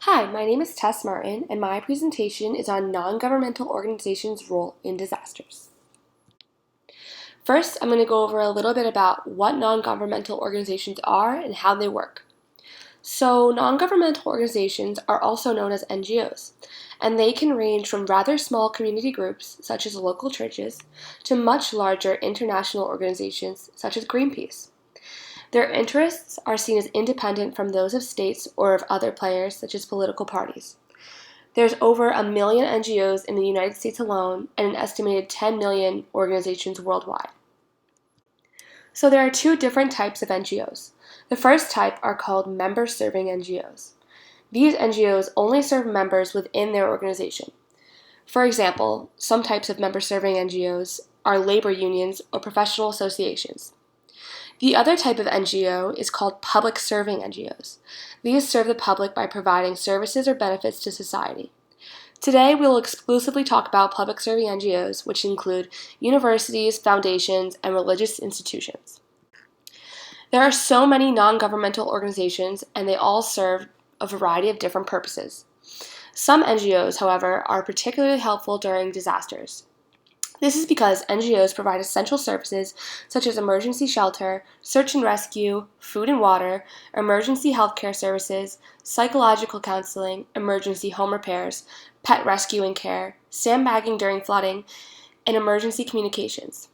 Hi, my name is Tess Martin, and my presentation is on non-governmental organizations' role in disasters. First, I'm going to go over a little bit about what non-governmental organizations are and how they work. So, non-governmental organizations are also known as NGOs, and they can range from rather small community groups, such as local churches, to much larger international organizations, such as Greenpeace. Their interests are seen as independent from those of states or of other players, such as political parties. There's over 1 million NGOs in the United States alone and an estimated 10 million organizations worldwide. So there are two different types of NGOs. The first type are called member-serving NGOs. These NGOs only serve members within their organization. For example, some types of member-serving NGOs are labor unions or professional associations. The other type of NGO is called public-serving NGOs. These serve the public by providing services or benefits to society. Today, we will exclusively talk about public-serving NGOs, which include universities, foundations, and religious institutions. There are so many non-governmental organizations, and they all serve a variety of different purposes. Some NGOs, however, are particularly helpful during disasters. This is because NGOs provide essential services such as emergency shelter, search and rescue, food and water, emergency healthcare services, psychological counseling, emergency home repairs, pet rescue and care, sandbagging during flooding, and emergency communications.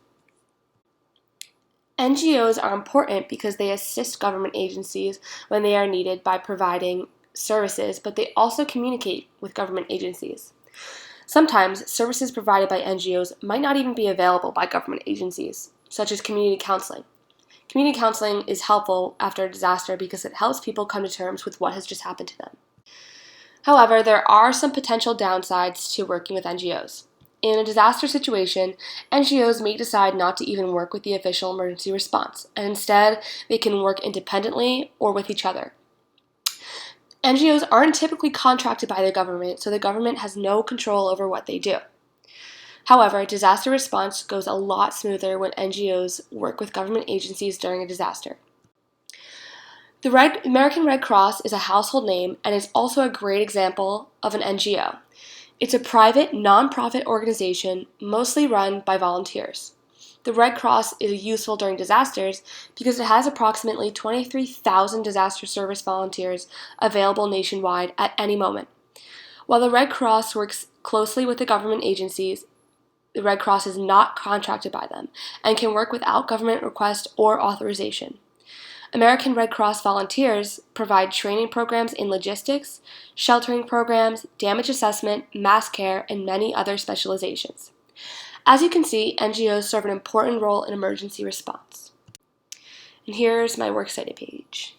NGOs are important because they assist government agencies when they are needed by providing services, but they also communicate with government agencies. Sometimes, services provided by NGOs might not even be available by government agencies, such as community counseling. Community counseling is helpful after a disaster because it helps people come to terms with what has just happened to them. However, there are some potential downsides to working with NGOs. In a disaster situation, NGOs may decide not to even work with the official emergency response, and instead, they can work independently or with each other. NGOs aren't typically contracted by the government, so the government has no control over what they do. However, disaster response goes a lot smoother when NGOs work with government agencies during a disaster. The American Red Cross is a household name and is also a great example of an NGO. It's a private, non-profit organization mostly run by volunteers. The Red Cross is useful during disasters because it has approximately 23,000 disaster service volunteers available nationwide at any moment. While the Red Cross works closely with the government agencies, the Red Cross is not contracted by them and can work without government request or authorization. American Red Cross volunteers provide training programs in logistics, sheltering programs, damage assessment, mass care, and many other specializations. As you can see, NGOs serve an important role in emergency response. And here's my works cited page.